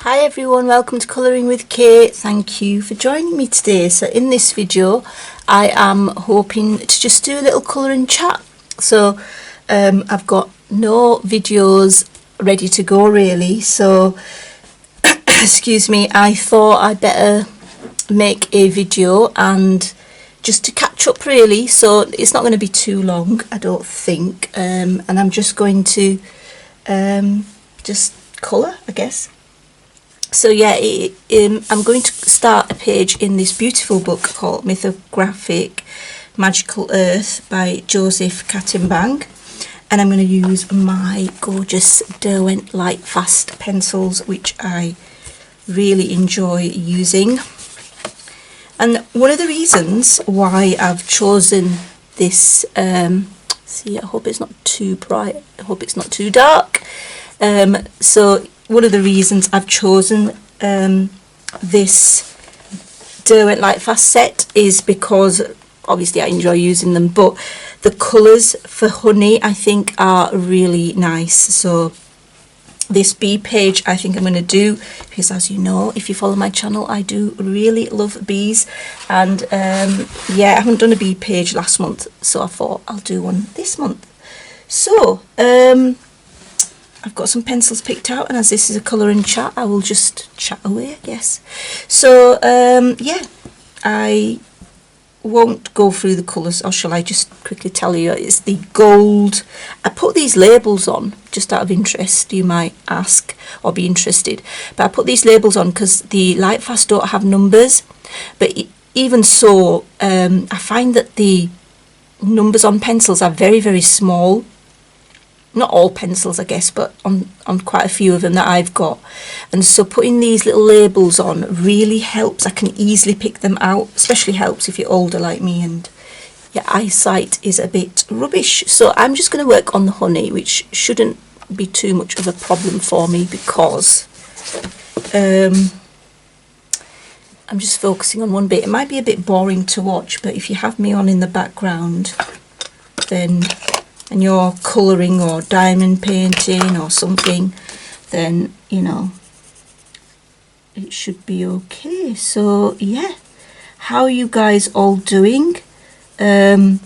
Hi everyone, welcome to Colouring with Kate. Thank you for joining me today. So in this video I am hoping to just do a little colouring chat. So I've got no videos ready to go really, so excuse me, I thought I'd better make a video and just to catch up really. So it's not going to be too long, I don't think, and I'm just going to just colour, I guess. So yeah, I'm going to start a page in this beautiful book called Mythographic Magical Earth by Joseph Kattenbang, and I'm going to use my gorgeous Derwent Light Fast pencils, which I really enjoy using. And one of the reasons why I've chosen this, see, I hope it's not too bright, I hope it's not too dark. So one of the reasons I've chosen this Derwent Light Fast set is because obviously I enjoy using them, but the colours for honey I think are really nice. So this bee page I think I'm going to do, because as you know, if you follow my channel, I do really love bees, and yeah, I haven't done a bee page last month, so I thought I'll do one this month. So I've got some pencils picked out, and as this is a colouring chat, I will just chat away, I guess. So yeah, I won't go through the colours, or shall I just quickly tell you? It's the gold. I put these labels on just out of interest, you might ask or be interested, but I put these labels on because the Light Fast don't have numbers, but even so, I find that the numbers on pencils are very, very small. Not all pencils, I guess, but on quite a few of them that I've got. And so putting these little labels on really helps. I can easily pick them out, especially helps if you're older like me and your eyesight is a bit rubbish. So I'm just going to work on the honey, which shouldn't be too much of a problem for me, because I'm just focusing on one bit. It might be a bit boring to watch, but if you have me on in the background, then and you're colouring or diamond painting or something, then you know it should be okay. So yeah, how are you guys all doing? In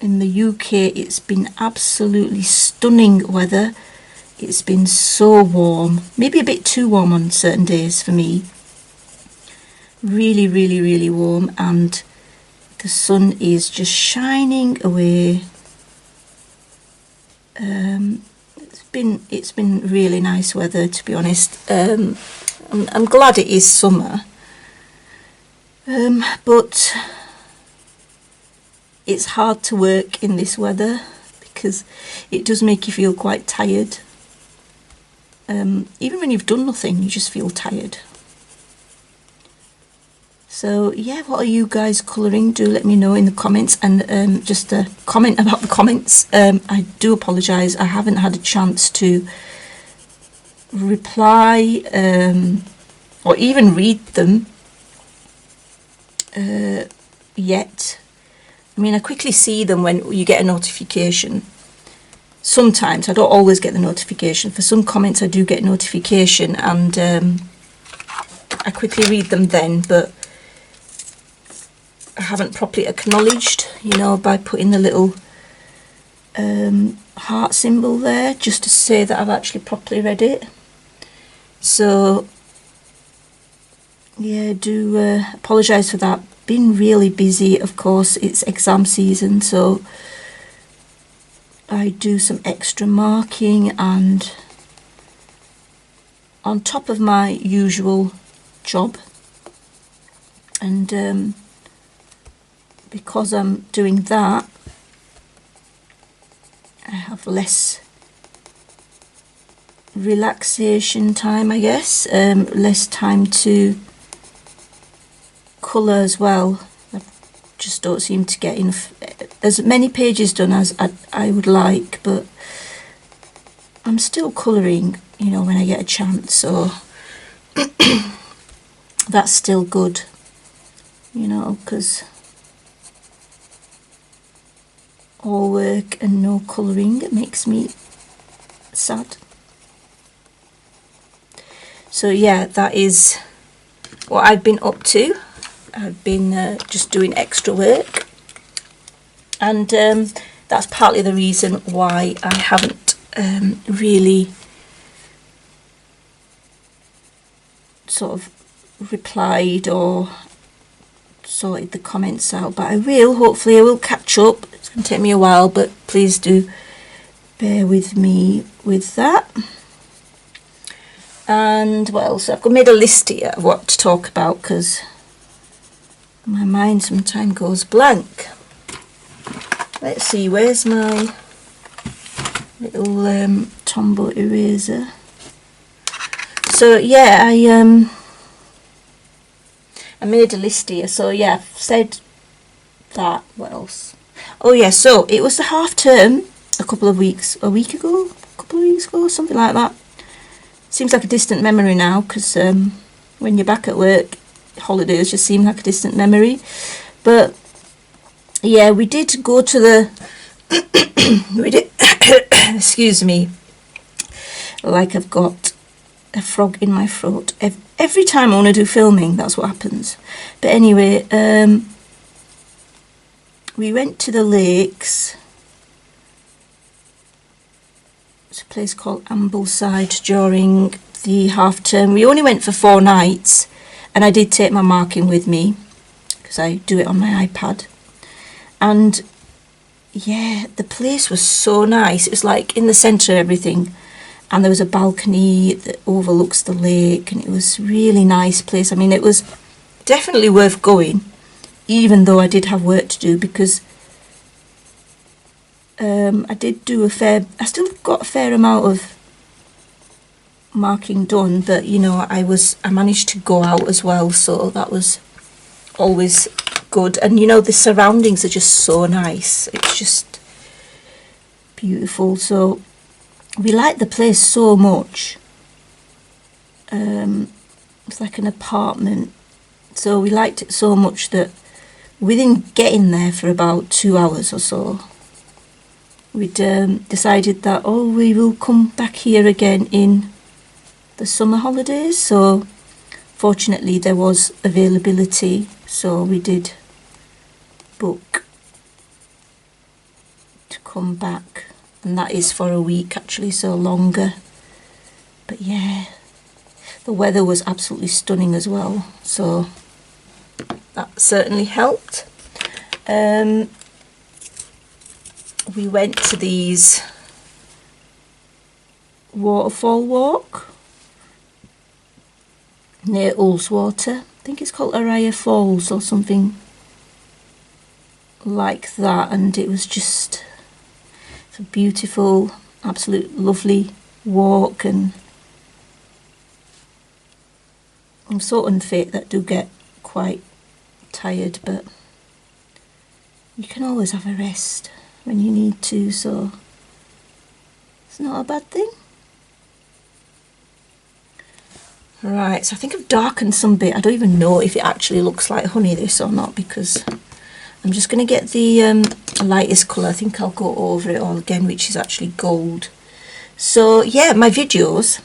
the UK it's been absolutely stunning weather. It's been so warm, maybe a bit too warm on certain days for me. Really, really, really warm, and the sun is just shining away. It's been really nice weather, to be honest. I'm glad it is summer, but it's hard to work in this weather because it does make you feel quite tired. Even when you've done nothing, you just feel tired. So yeah, what are you guys colouring? Do let me know in the comments. And just a comment about the comments. I do apologise, I haven't had a chance to reply or even read them yet. I mean, I quickly see them when you get a notification. Sometimes, I don't always get the notification. For some comments I do get notification, and I quickly read them then, but I haven't properly acknowledged, you know, by putting the little heart symbol there, just to say that I've actually properly read it. So yeah, do apologise for that. Been really busy, of course, it's exam season, so I do some extra marking and on top of my usual job, and because I'm doing that, I have less relaxation time, I guess, less time to colour as well. I just don't seem to get enough, as many pages done as I would like, but I'm still colouring, you know, when I get a chance, so that's still good, you know, because all work and no colouring makes me sad. So yeah, that is what I've been up to. I've been just doing extra work, and that's partly the reason why I haven't really sort of replied or sorted the comments out, but I will. Hopefully I will catch up. It's going to take me a while, but please do bear with me with that. And what else? I've made a list here of what to talk about, because my mind sometimes goes blank. Let's see, where's my little Tombow eraser? So yeah, I made a list here. So yeah, I've said that. What else? Oh yeah, so it was the half term a couple of weeks ago, something like that. Seems like a distant memory now, because when you're back at work, holidays just seem like a distant memory. But yeah, we did go to the excuse me, like I've got a frog in my throat. Every time I want to do filming, that's what happens. But anyway, we went to the lakes. It's a place called Ambleside during the half term. We only went for 4 nights, and I did take my marking with me because I do it on my iPad. And yeah, the place was so nice. It was like in the centre of everything, and there was a balcony that overlooks the lake, and it was a really nice place. I mean, it was definitely worth going, even though I did have work to do, because I did do I still got a fair amount of marking done, but you know, I managed to go out as well, so that was always good. And you know, the surroundings are just so nice. It's just beautiful. So we liked the place so much. It's like an apartment, so we liked it so much that within getting there for about 2 hours or so, we'd decided that, oh, we will come back here again in the summer holidays. So fortunately there was availability, so we did book to come back, and that is for a week actually, so longer. But yeah, the weather was absolutely stunning as well, so that certainly helped. We went to these waterfall walk near Ullswater. I think it's called Araya Falls or something like that, and it was just a beautiful, absolute lovely walk. And I'm so unfit that I do get quite tired, but you can always have a rest when you need to, so it's not a bad thing. Right, so I think I've darkened some bit. I don't even know if it actually looks like honey, this, or not, because I'm just going to get the lightest colour. I think I'll go over it all again, which is actually gold. So yeah, my videos,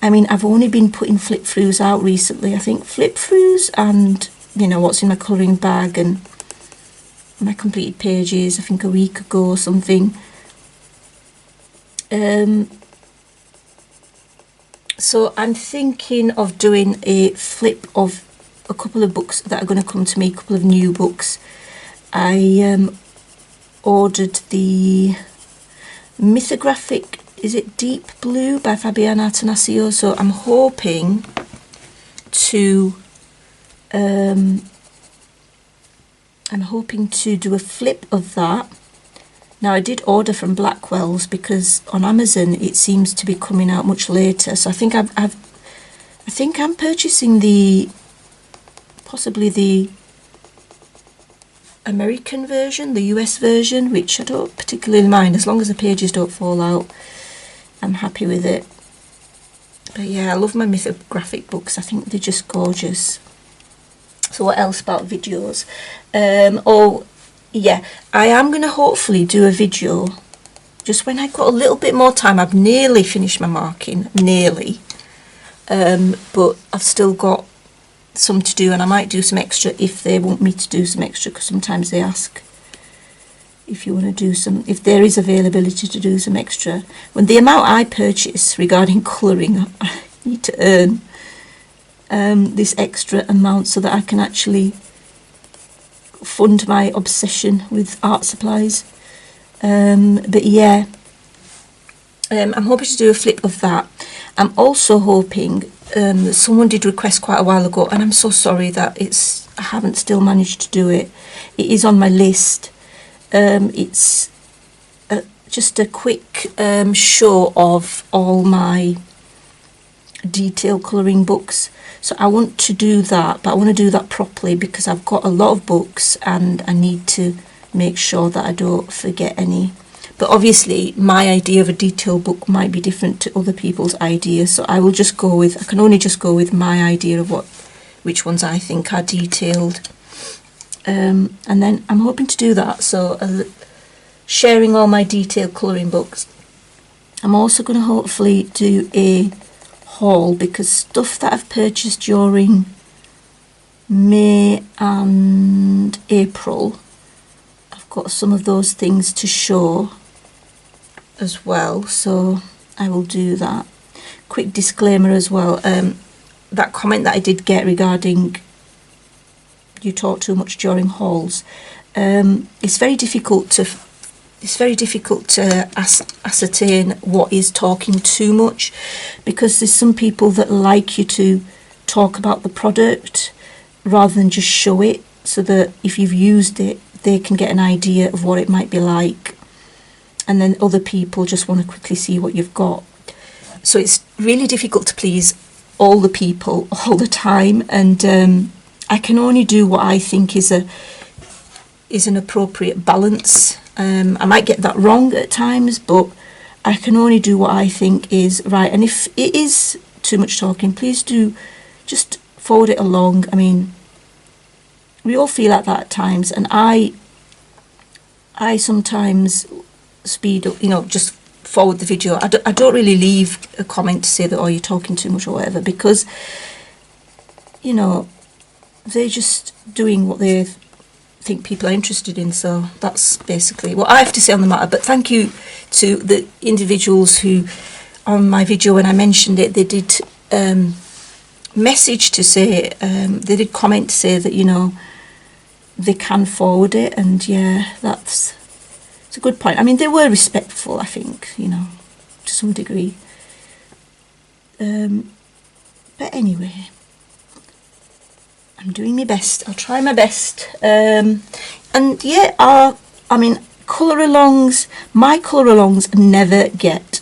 I mean, I've only been putting flip throughs out recently. I think flip throughs and, you know, what's in my colouring bag and my completed pages, I think a week ago or something. So I'm thinking of doing a flip of a couple of books that are going to come to me, a couple of new books. I ordered the Mythographic, is it Deep Blue by Fabiana Attanasio, so I'm hoping to do a flip of that. Now I did order from Blackwell's because on Amazon it seems to be coming out much later, so I think I'm purchasing possibly the American version, the US version, which I don't particularly mind as long as the pages don't fall out. I'm happy with it. But yeah, I love my Mythographic books. I think they're just gorgeous. So what else about videos? Oh yeah, I am going to hopefully do a video just when I've got a little bit more time. I've nearly finished my marking, nearly. but I've still got some to do, and I might do some extra if they want me to do some extra, because sometimes they ask if you want to do some, if there is availability to do some extra. When the amount I purchase regarding colouring, I need to earn this extra amount so that I can actually fund my obsession with art supplies. But yeah, I'm hoping to do a flip of that. I'm also hoping, someone did request quite a while ago, and I'm so sorry that I haven't still managed to do it. It is on my list. It's just a quick show of all my detail colouring books. So I want to do that, but I want to do that properly because I've got a lot of books and I need to make sure that I don't forget any. But obviously my idea of a detail book might be different to other people's ideas, so I will just go with, I can only just go with my idea of which ones I think are detailed. And then I'm hoping to do that, so sharing all my detailed colouring books. I'm also going to hopefully do a haul, because stuff that I've purchased during May and April, I've got some of those things to show as well, so I will do that. Quick disclaimer as well, that comment that I did get regarding you talk too much during hauls, it's very difficult to ascertain what is talking too much, because there's some people that like you to talk about the product rather than just show it, so that if you've used it they can get an idea of what it might be like, and then other people just want to quickly see what you've got. So it's really difficult to please all the people all the time, and I can only do what I think is an appropriate balance. I might get that wrong at times, but I can only do what I think is right. And if it is too much talking, please do just forward it along. I mean, we all feel like that at times, and I sometimes speed up, just forward the video. I don't really leave a comment to say that, oh, you're talking too much or whatever, because they're just doing what they think people are interested in. So that's basically what I have to say on the matter. But thank you to the individuals who, on my video when I mentioned it, they did message to say, they did comment to say that they can forward it, and yeah, it's a good point. I mean, they were respectful, I think, to some degree. But anyway, I'm doing my best. I'll try my best. And yeah, I mean, colour alongs. My colour alongs never get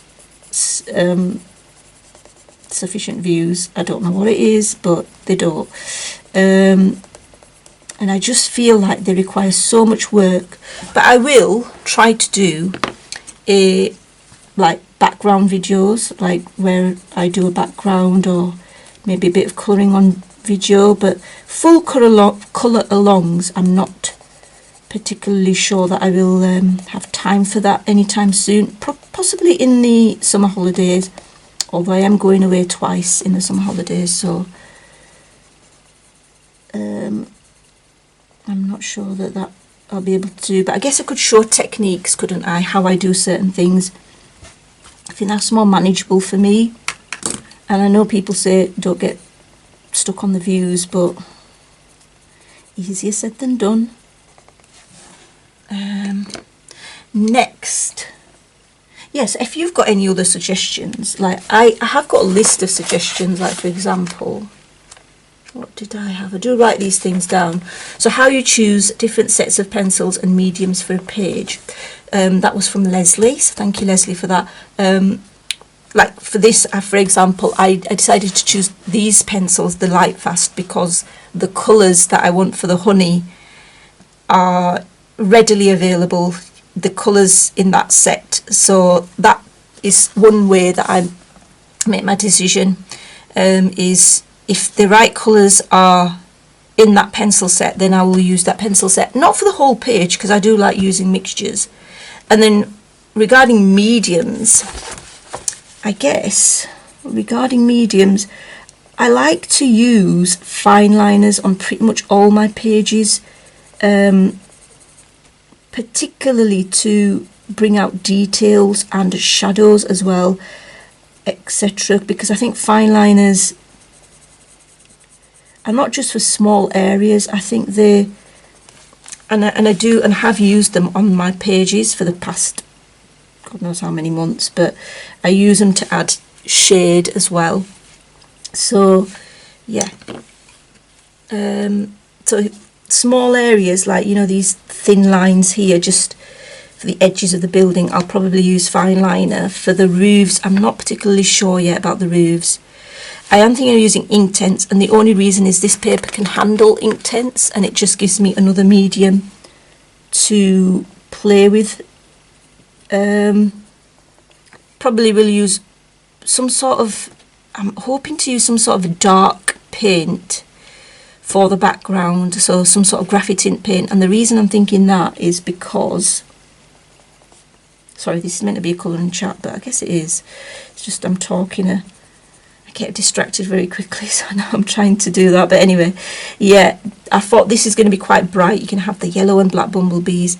sufficient views. I don't know what it is, but they don't. And I just feel like they require so much work. But I will try to do background videos, like where I do a background or maybe a bit of colouring on video. But full colour alongs, I'm not particularly sure that I will have time for that anytime soon. Possibly in the summer holidays, although I am going away twice in the summer holidays, so I'm not sure that I'll be able to do. But I guess I could show techniques, couldn't I, how I do certain things. I think that's more manageable for me. And I know people say don't get stuck on the views, but easier said than done. Next, yes, if you've got any other suggestions, like I have got a list of suggestions, like for example, what did I have? I do write these things down. So how you choose different sets of pencils and mediums for a page. That was from Leslie, so thank you, Leslie, for that. Like for this, for example, I decided to choose these pencils, the Light Fast, because the colours that I want for the honey are readily available, the colours in that set. So that is one way that I make my decision, is if the right colours are in that pencil set, then I will use that pencil set. Not for the whole page, because I do like using mixtures. And then regarding mediums, I guess, regarding mediums, I like to use fine liners on pretty much all my pages, particularly to bring out details and shadows as well, etc., because I think fine liners are not just for small areas. I think they, and I do and have used them on my pages for the past God knows how many months, but I use them to add shade as well. So yeah, so small areas like, you know, these thin lines here just for the edges of the building, I'll probably use fine liner. For the roofs, I'm not particularly sure yet about the roofs. I am thinking of using Inktense, and the only reason is this paper can handle Inktense, and it just gives me another medium to play with. Probably will use some sort of, I'm hoping to use some sort of dark paint for the background, so some sort of graphite paint. And the reason I'm thinking that is because, sorry, this is meant to be a colouring chat, but I guess it is. It's just I'm talking, I get distracted very quickly, so now I'm trying to do that. But anyway, yeah, I thought this is going to be quite bright. You can have the yellow and black bumblebees,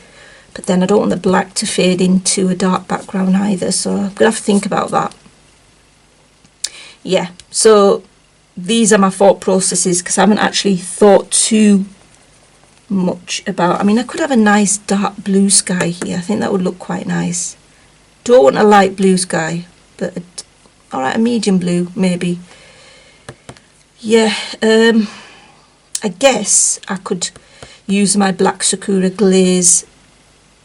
but then I don't want the black to fade into a dark background either, so I'm going to have to think about that. Yeah, so these are my thought processes, because I haven't actually thought too much about, I mean, I could have a nice dark blue sky here. I think that would look quite nice. Don't want a light blue sky, but alright, a medium blue maybe. Yeah, I guess I could use my black Sakura glaze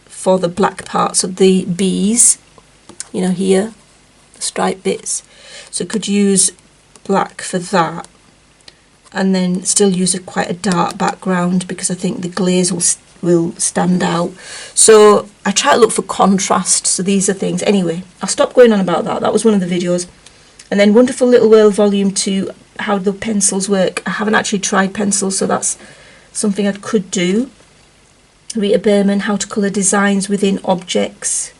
for the black parts of the bees, you know, here, the stripe bits. So I could use black for that, and then still use quite a dark background, because I think the glaze will stand out. So I try to look for contrast. So these are things. Anyway, I'll stop going on about that. That was one of the videos. And then Wonderful Little World Volume 2, how the pencils work. I haven't actually tried pencils, so that's something I could do. Rita Berman, how to colour designs within objects.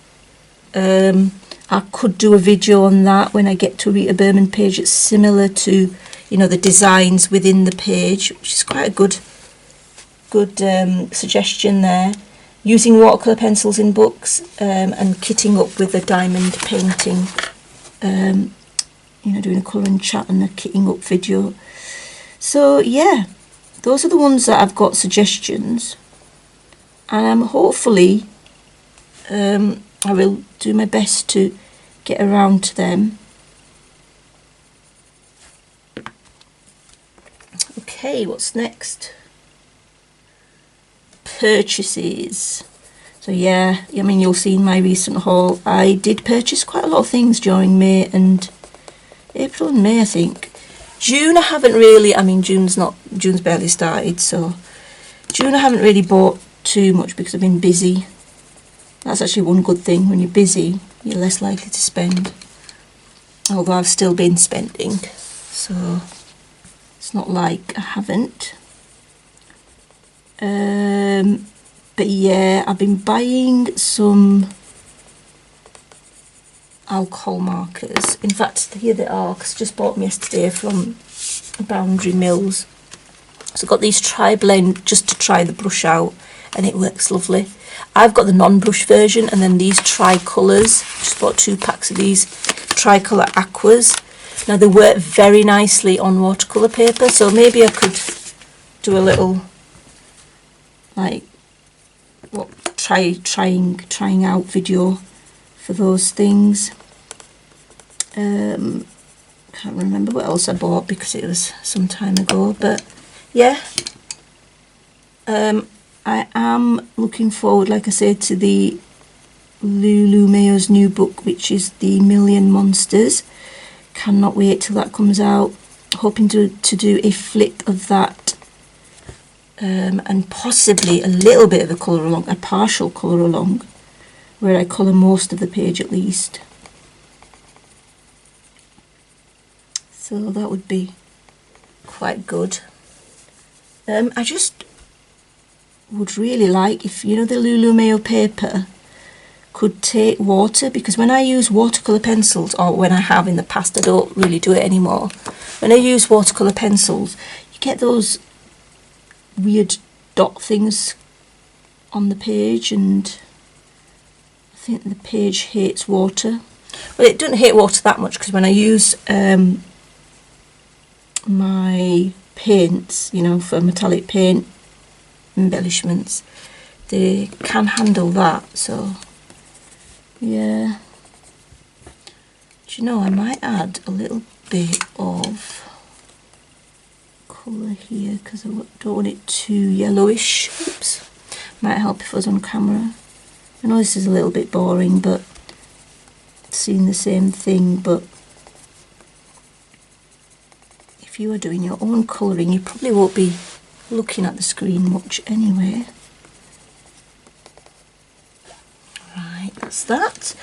I could do a video on that when I get to a Rita Berman page. It's similar to, you know, the designs within the page, which is quite a good suggestion there. Using watercolour pencils in books, and kitting up with a diamond painting. You know, doing a colouring chat and a kitting up video. So yeah, those are the ones that I've got suggestions, and hopefully I will do my best to get around to them. Okay, what's next? Purchases. So yeah, I mean, you'll see in my recent haul, I did purchase quite a lot of things during May and April and May, I think. June I haven't really, I mean, June's barely started, so June I haven't really bought too much because I've been busy. That's actually one good thing. When you're busy, you're less likely to spend. Although I've still been spending, so it's not like I haven't. But yeah, I've been buying some alcohol markers. In fact, here they are, because I just bought them yesterday from Boundary Mills. So I've got these tri-blend just to try the brush out, and it works lovely. I've got the non-brush version, and then these tri-colours. Just bought 2 packs of these tri-colour aquas. Now they work very nicely on watercolour paper, so maybe I could do a little, like, what, trying out video for those things. Can't remember what else I bought because it was some time ago, but yeah. I am looking forward, like I said, to the Lulu Mayo's new book, which is The Million Monsters. Cannot wait till that comes out. Hoping to do a flip of that, and possibly a little bit of a colour along, a partial colour along, where I colour most of the page at least. So that would be quite good. I just would really like, if you know the Lulu Mayo paper could take water, because when I use watercolour pencils, or when I have in the past, I don't really do it anymore. When I use watercolour pencils, you get those weird dot things on the page, and I think the page hates water. Well, it doesn't hate water that much, because when I use my paints, you know, for metallic paint embellishments, they can handle that. So yeah, do you know, I might add a little bit of colour here, because I don't want it too yellowish. Oops, might help if I was on camera. I know this is a little bit boring, but seeing the same thing. But if you are doing your own colouring, you probably won't be looking at the screen much anyway. Right, that's that.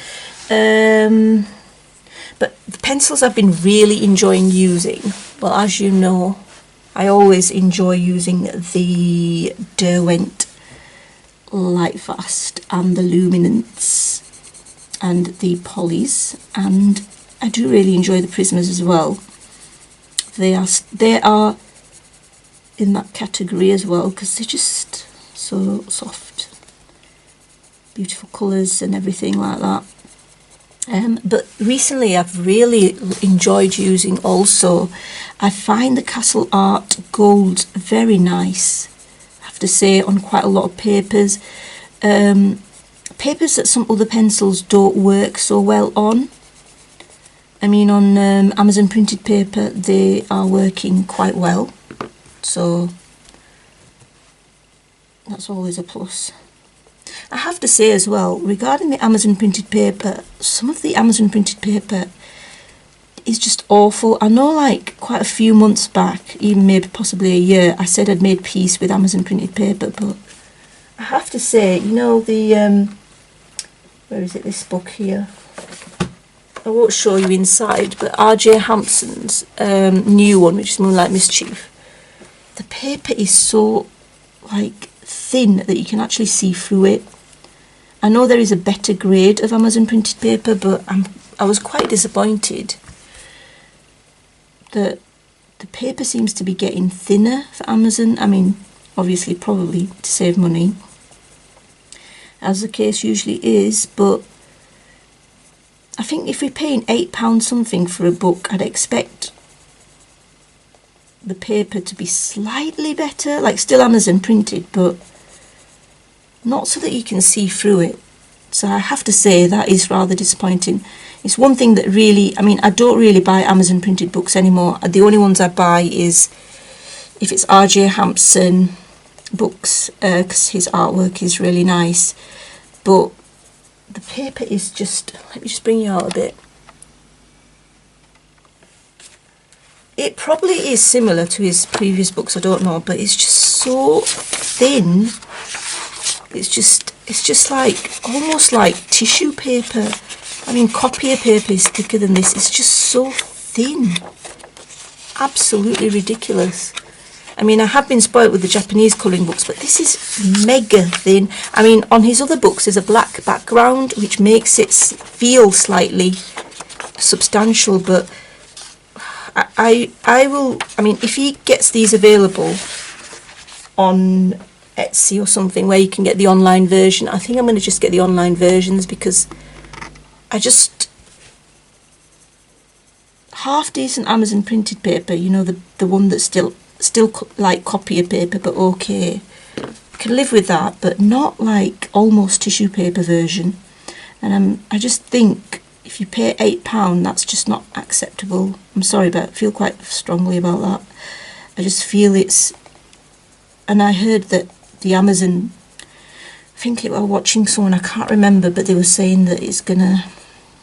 But the pencils I've been really enjoying using, well, as you know, I always enjoy using the Derwent Lightfast and the Luminance and the Polys, and I do really enjoy the Prismas as well. They are in that category as well, because they're just so soft, beautiful colours and everything like that. But recently I've really enjoyed using also, I find the Castle Art Gold very nice, I have to say, on quite a lot of papers. Papers that some other pencils don't work so well on. I mean, on Amazon printed paper they are working quite well, so that's always a plus. I have to say as well, regarding the Amazon printed paper, some of the Amazon printed paper is just awful. I know, like, quite a few months back, even maybe possibly a year, I said I'd made peace with Amazon printed paper, but I have to say, you know, the where is it, this book here, I won't show you inside, but R.J. Hampson's new one, which is Moonlight Mischief, the paper is so, like, thin that you can actually see through it. I know there is a better grade of Amazon printed paper, but I was quite disappointed that the paper seems to be getting thinner for Amazon. I mean, obviously probably to save money, as the case usually is, but I think if we're paying £8 something for a book, I'd expect the paper to be slightly better, like still Amazon printed, but not so that you can see through it. So I have to say that is rather disappointing. It's one thing that really, I mean, I don't really buy Amazon printed books anymore. The only ones I buy is if it's R.J. Hampson books, because his artwork is really nice. But the paper is just, let me just bring you out a bit. It probably is similar to his previous books, I don't know, but it's just so thin. It's just like, almost like tissue paper. I mean, copier paper is thicker than this. It's just so thin. Absolutely ridiculous. I mean, I have been spoilt with the Japanese colouring books, but this is mega thin. I mean, on his other books there's a black background, which makes it feel slightly substantial, but I mean, if he gets these available on Etsy or something where you can get the online version, I think I'm going to just get the online versions, because I just, half decent Amazon printed paper, you know, the one that's still like copier paper, but okay, I can live with that, but not like almost tissue paper version. And I just think if you pay £8, that's just not acceptable. I'm sorry, but I feel quite strongly about that. I just feel it's, and I heard that the Amazon, I think it was watching someone, I can't remember, but they were saying that it's gonna,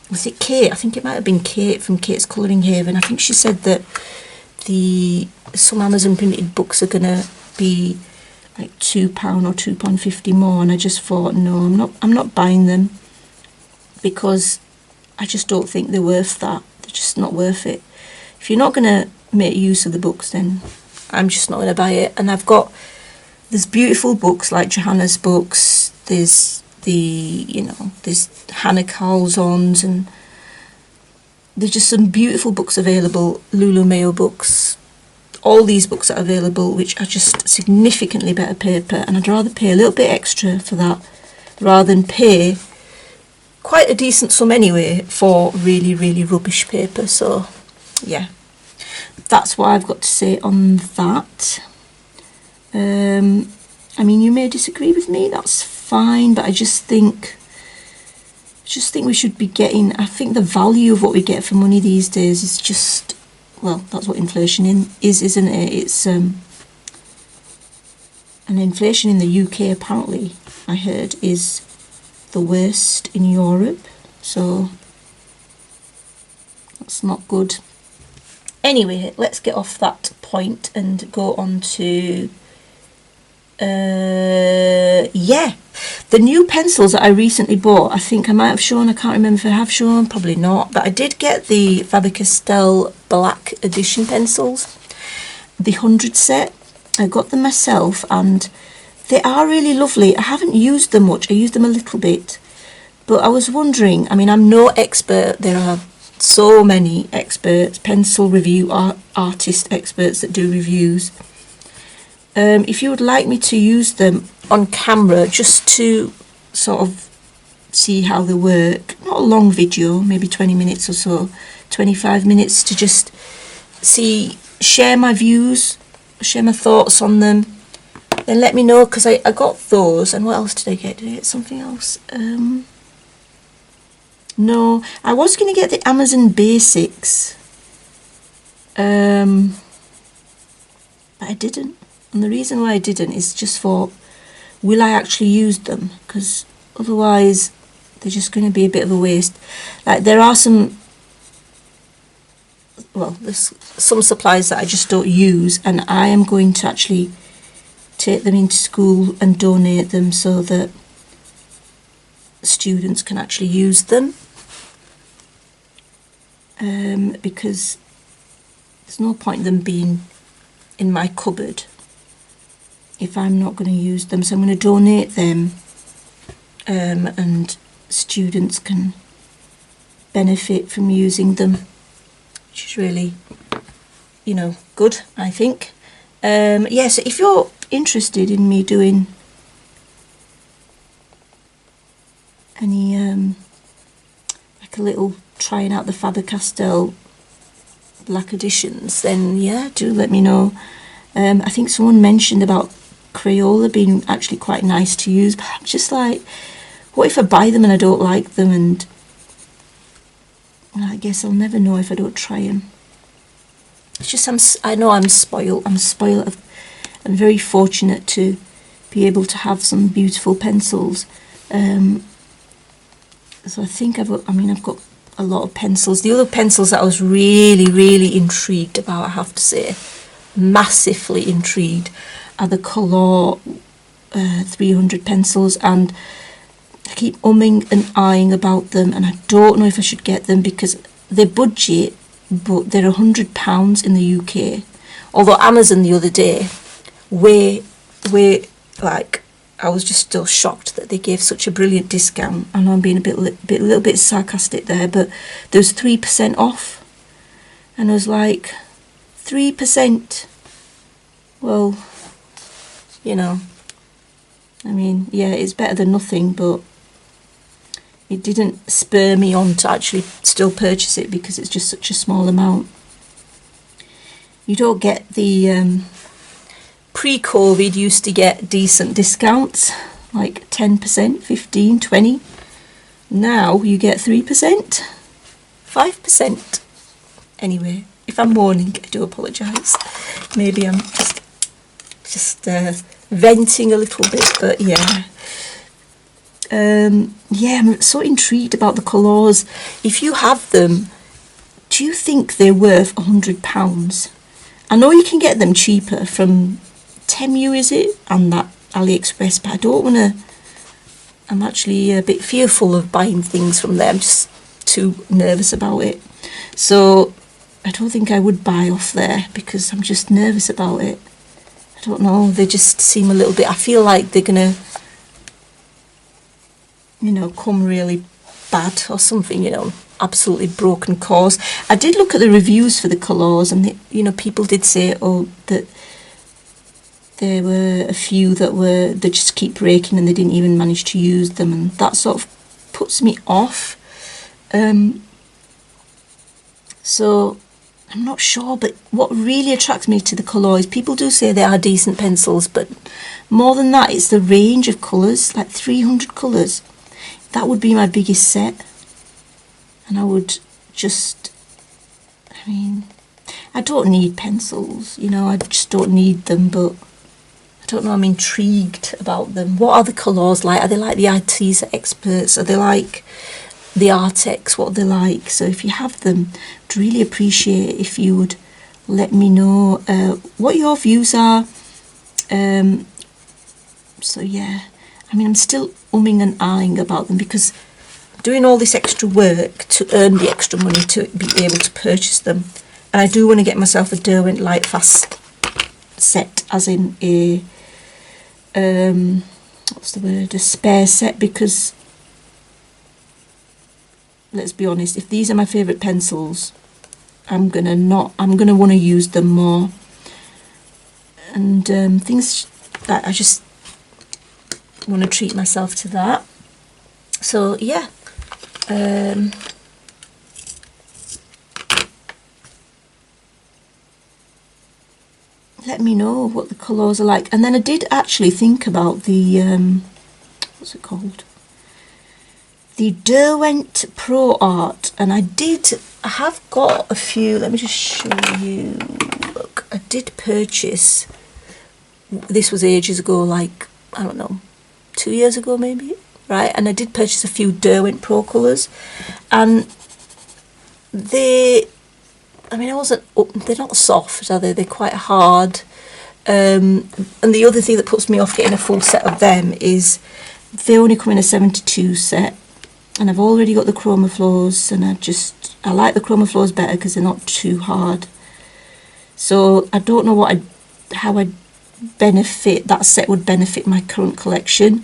was it Kate? I think it might have been Kate from Kate's Colouring Haven. I think she said that some Amazon printed books are gonna be like £2 or £2.50 more, and I just thought, no, I'm not buying them, because I just don't think they're worth that. They're just not worth it. If you're not gonna make use of the books, then I'm just not gonna buy it. And there's beautiful books like Johanna's books, there's you know, there's Hannah Carlzon's, and there's just some beautiful books available, Lulu Mayo books. All these books are available, which are just significantly better paper, and I'd rather pay a little bit extra for that rather than pay quite a decent sum anyway for really, really rubbish paper. So yeah, that's what I've got to say on that. I mean, you may disagree with me, that's fine, but I just think we should be getting, I think the value of what we get for money these days is just, well, that's what inflation is, isn't it? It's and inflation in the UK apparently, I heard, is the worst in Europe, so that's not good. Anyway, let's get off that point and go on to yeah, the new pencils that I recently bought. I think I might have shown, I can't remember if I have shown, probably not, but I did get the Faber-Castell Black Edition pencils, the 100 set. I got them myself and they are really lovely. I haven't used them much, I used them a little bit, but I was wondering, I mean, I'm no expert, there are so many experts, pencil review artist experts that do reviews. If you would like me to use them on camera just to sort of see how they work, not a long video, maybe 20 minutes or so, 25 minutes, to just share my views, share my thoughts on them, then let me know, because I got those. And what else did I get? Did I get something else? No, I was going to get the Amazon Basics, but I didn't. And the reason why I didn't is just for, will I actually use them? Because otherwise they're just going to be a bit of a waste. Like, there are some, well, there's some supplies that I just don't use, and I am going to actually take them into school and donate them so that students can actually use them, because there's no point in them being in my cupboard if I'm not going to use them. So I'm going to donate them, and students can benefit from using them, which is really, you know, good, I think. Yeah, so if you're interested in me doing any like a little trying out the Faber-Castell Black Editions, then yeah, do let me know. I think someone mentioned about Crayola being actually quite nice to use, but I'm just like, what if I buy them and I don't like them? And I guess I'll never know if I don't try them. It's just, I know I'm spoiled. I'm very fortunate to be able to have some beautiful pencils. So I think I've got a lot of pencils. The other pencils that I was really, really intrigued about, I have to say, massively intrigued, are the Color 300 pencils, and I keep umming and eyeing about them, and I don't know if I should get them because they're budget, but they're £100 in the UK. Although Amazon the other day, like, I was just still shocked that they gave such a brilliant discount. I know I'm being a little bit sarcastic there, but there was 3% off, and I was like, 3%. Well, you know, I mean, yeah, it's better than nothing, but it didn't spur me on to actually still purchase it because it's just such a small amount. You don't get the pre-COVID used to get decent discounts, like 10%, 15, 20. Now you get 3%, 5%. Anyway, if I'm moaning, I do apologise. Maybe I'm just venting a little bit, but yeah. Yeah, I'm so intrigued about the colours. If you have them, do you think they're worth £100? I know you can get them cheaper from Temu, is it, and that AliExpress, but I don't want to. I'm actually a bit fearful of buying things from there. I'm just too nervous about it. So I don't think I would buy off there because I'm just nervous about it. I don't know, they just seem a little bit, I feel like they're gonna, you know, come really bad or something, you know, absolutely broken cause. I did look at the reviews for the colours, and you know, people did say, oh, that there were a few that just keep breaking and they didn't even manage to use them, and that sort of puts me off. So I'm not sure, but what really attracts me to the colour is people do say they are decent pencils, but more than that, it's the range of colours, like 300 colours. That would be my biggest set, and I would just, I mean, I don't need pencils, you know, I just don't need them, but I don't know, I'm intrigued about them. What are the colours like? Are they like the Arteza Experts? Are they like the Artex? What are they like? So if you have them, I'd really appreciate if you would let me know what your views are. So yeah, I mean, I'm still umming and ahhing about them because I'm doing all this extra work to earn the extra money to be able to purchase them. And I do want to get myself a Derwent Light Fast set, as in a what's the word, a spare set, because let's be honest, if these are my favourite pencils, I'm gonna want to use them more, and things that I just want to treat myself to that. So yeah, let me know what the colours are like. And then I did actually think about the what's it called, the Derwent Pro Art, and I have got a few. Let me just show you. Look, I did purchase, this was ages ago, like, I don't know, 2 years ago maybe, right? And I did purchase a few Derwent Pro colours, and they, I mean, they're not soft, are they? They're quite hard. And the other thing that puts me off getting a full set of them is they only come in a 72 set, and I've already got the Chroma Flows, and I like the Chroma Flows better because they're not too hard. So I don't know how that set would benefit my current collection,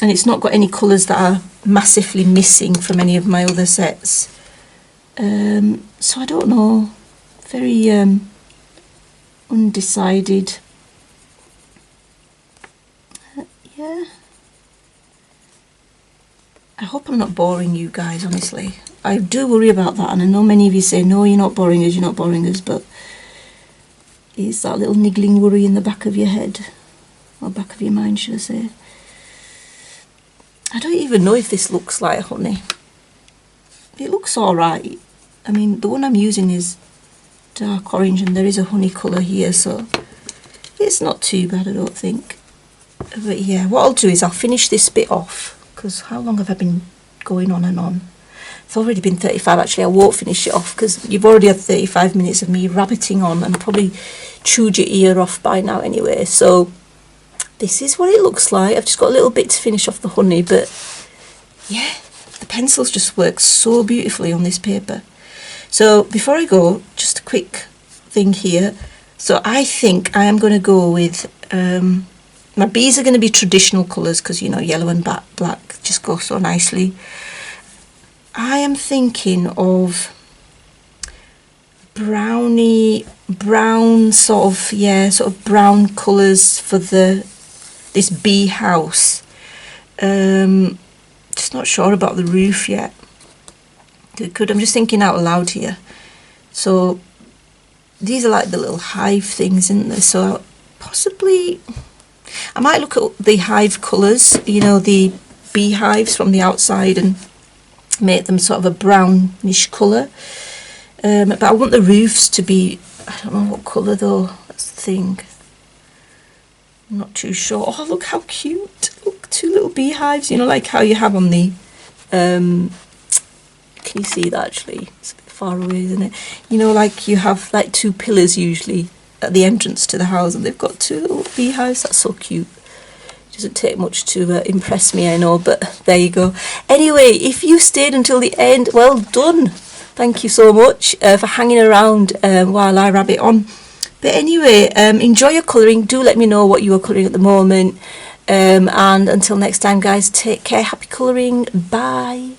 and it's not got any colours that are massively missing from any of my other sets. So I don't know, very undecided. Yeah, I hope I'm not boring you guys, honestly. I do worry about that, and I know many of you say, no, you're not boring us, but it's that little niggling worry in the back of your head, or back of your mind, should I say. I don't even know if this looks like honey. It looks alright. I mean, the one I'm using is dark orange, and there is a honey colour here, so it's not too bad, I don't think. But yeah, what I'll do is I'll finish this bit off, because how long have I been going on and on? It's already been 35. Actually, I won't finish it off because you've already had 35 minutes of me rabbiting on, and probably chewed your ear off by now anyway. So this is what it looks like. I've just got a little bit to finish off the honey, but yeah, the pencils just work so beautifully on this paper. So before I go, just a quick thing here. So I think I am going to go with, my bees are going to be traditional colours because, you know, yellow and black just go so nicely. I am thinking of brown sort of brown colours for this bee house. Just not sure about the roof yet. I'm just thinking out loud here. So these are like the little hive things, isn't there? So possibly I might look at the hive colours, you know, the beehives from the outside, and make them sort of a brownish colour. But I want the roofs to be, I don't know what colour though, that's the thing. I'm not too sure. Oh, look how cute. Look, two little beehives, you know, like how you have on the, can you see that actually? It's a bit far away, isn't it? You know, like you have like two pillars usually at the entrance to the house, and they've got two little beehives. That's so cute. It doesn't take much to impress me, I know, but there you go. Anyway, if you stayed until the end, well done. Thank you so much for hanging around while I rabbit on. But anyway, enjoy your colouring. Do let me know what you are colouring at the moment. And until next time, guys, take care. Happy colouring. Bye.